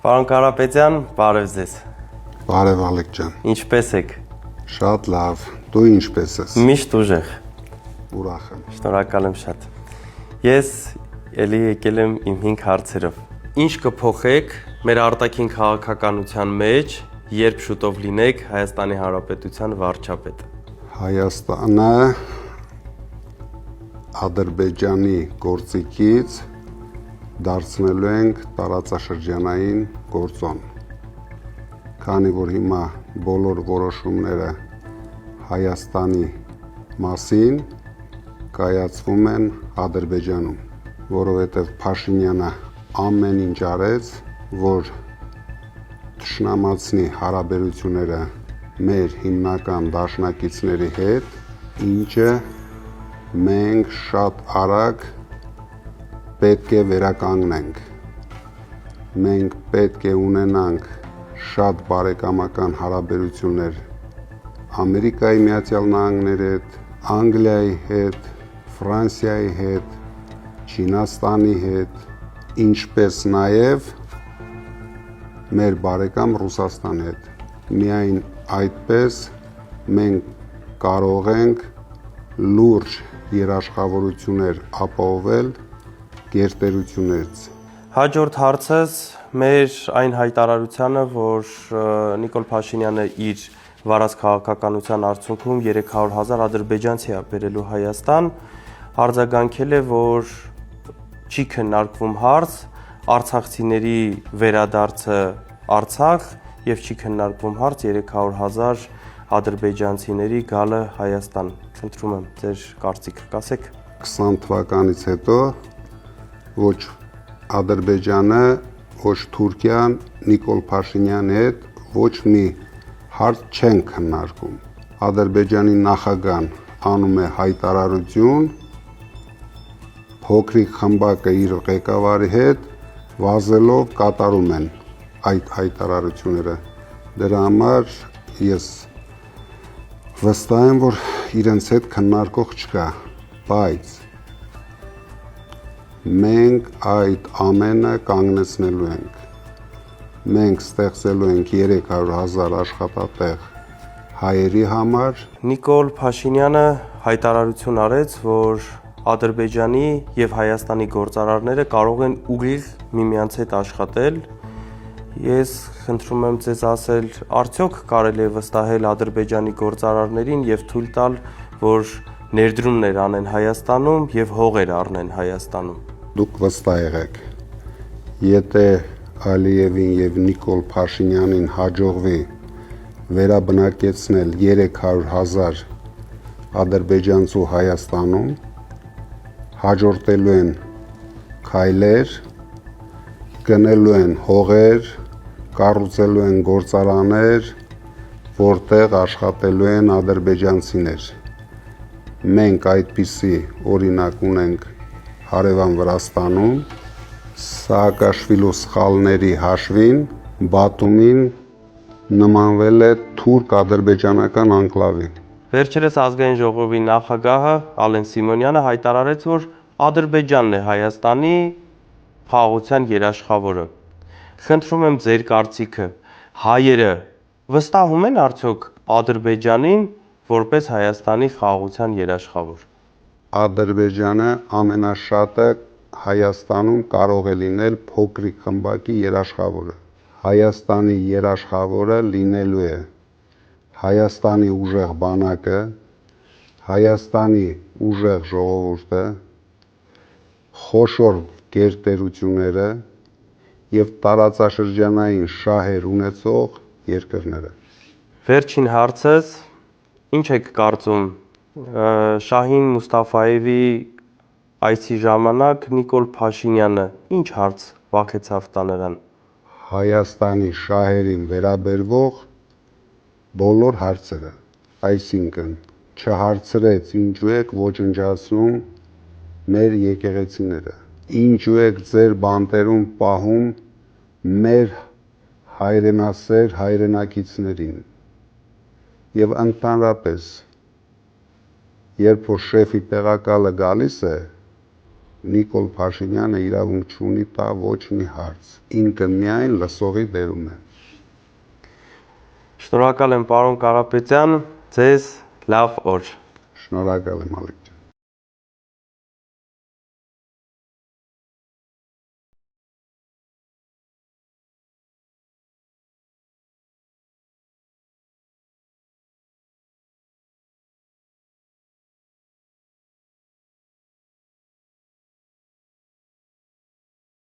Պարոն Կարապետյան, բարև ձեզ։ Բարև Ալեք ջան։ Ինչպե՞ս եք։ Շատ լավ։ Դու ինչպե՞ս ես։ Միշտ ուժեղ։ Ուրախ եմ։ Շնորհակալ եմ շատ։ Ես ելի եկել եմ իմ 5 հարցերով։ Ինչ կփոխեք մեր արտաքին քաղաքականության մեջ, երբ շուտով լինեք Հայաստանի Հանրապետության վարչապետ։ Հայաստանը Ադրբեջանի գործիքից դարձնելու ենք տարածաշրջանային գործոն։ Քանի որ հիմա բոլոր որոշումները Հայաստանի մասին կայացվում են Ադրբեջանում, որովհետև Փաշինյանը ամեն ինչ արեց, որ թշնամացնի հարաբերությունները մեր հիմնական դաշնակիցների հետ, ինչը մենք շատ արագ պետք է վերականգնենք։ Մենք պետք է ունենանք շատ բարեկամական հարաբերություններ Ամերիկայի Միացյալ Նահանգների հետ, Անգլիայի հետ, Ֆրանսիայի հետ, Չինաստանի հետ, ինչպես նաև մեր բարեկամ Ռուսաստանի հետ։ Միայն այդպես մենք կարող ենք լուրջ երաշխավորություններ ապահովել գերտերություններից։ Հաջորդ հարցս մեր այն հայտարարությանը, որ Նիկոլ Փաշինյանը իր վարած քաղաքականության արդյունքում 300,000 ադրբեջանցի է բերելու Հայաստան, արձագանքել է, որ չի քննարկվում հարց արցախցիների վերադարձը Արցախ եւ չի քննարկվում հարց 300,000 ադրբեջանցիների գալը Հայաստան։ Խնդրում եմ ձեր կարծիքը կասեք։ 20 թվականից հետո ոչ Ադրբեջանը, ոչ Թուրքիան Նիկոլ Փաշինյանի հետ ոչ մի հարց չեն քննարկում։ Ադրբեջանի նախագահան անում է հայտարարություն, փոքրիկ խմբակը իր ղեկավարի հետ վազելով կատարում են այդ հայտարարությունները։ Դրա համար ես վստահ եմ, որ իրենց հետ քննարկող չկա, բայց մենք այդ ամենը կանգնեցնելու ենք։ Մենք ստեղծելու ենք 300,000 աշխատատեղ հայերի համար։ Նիկոլ Փաշինյանը հայտարարություն արեց, որ Ադրբեջանի եւ Հայաստանի գործարարները կարող են ուղիղ միմյանց հետ աշխատել։ Ես խնդրում եմ ձեզ ասել, արդյոք կարելի է վստահել Ադրբեջանի գործարարներին եւ թույլ տալ, որ ներդրումներ անեն Հայաստանում եւ հողեր առնեն Հայաստանում։ Դուք վստահ եղեք, եթե Ալիևին եւ Նիկոլ Փաշինյանին հաջողվի վերաբնակեցնել 300,000 ադրբեջանցու Հայաստանում, հաջորդելու են քայլեր, գնելու են հողեր, կառուցելու են գործարաններ, որտեղ աշխատելու են ադրբեջանցիներ։ Մենք այդպիսի օրինակ ունենք հարևան Վրաստանում, Սաակաշվիլու սխալների հաշվին Բաթումին նմանվել է թուրք-ադրբեջանական անկլավի։ Վերջերս ազգային ժողովի նախագահը Ալեն Սիմոնյանը հայտարարեց, որ Ադրբեջանն է Հայաստանի խաղաղության երաշխավորը։ Խնդրում եմ ձեր կարծիքը, հայերը վստահում են արդյոք Ադրբեջանին որպես Հայաստանի խաղաղության երաշխավոր։ Ադրբեջանը ամենաշատը Հայաստանում կարող է լինել փոքրիկ խմբակի երաշխավորը։ Հայաստանի երաշխավորը լինելու է Հայաստանի ուժեղ բանակը, Հայաստանի ուժեղ ժողովուրդը, խոշոր գերտերությունները եւ տարածաշրջանային շահեր ունեցող երկրները։ Վերջին հարցս, ինչ եք կարծում Շահին Մուստաֆայևի այցի ժամանակ Նիկոլ Փաշինյանը ինչ հարց վախեցավ տա նրան։ Հայաստանի շահերին վերաբերվող բոլոր հարցերը, այսինքն չհարցրեց ինչու եք ոչնչացնում մեր եկեղեցիները, ինչու եք ձեր բանտերում պահում մեր հայրենասեր հայրենակիցներին եւ ընդհանրապես երբ որ շեֆի տեղակալը գալիս է Նիկոլ Փաշինյանը իրավունք չունի տա ոչ մի հարց։ Ինքը միայն լսողի դերում է։ Շնորհակալ եմ, պարոն Կարապետյան, ձեզ լավ օր։ Շնորհակալ եմ, Ալիկ։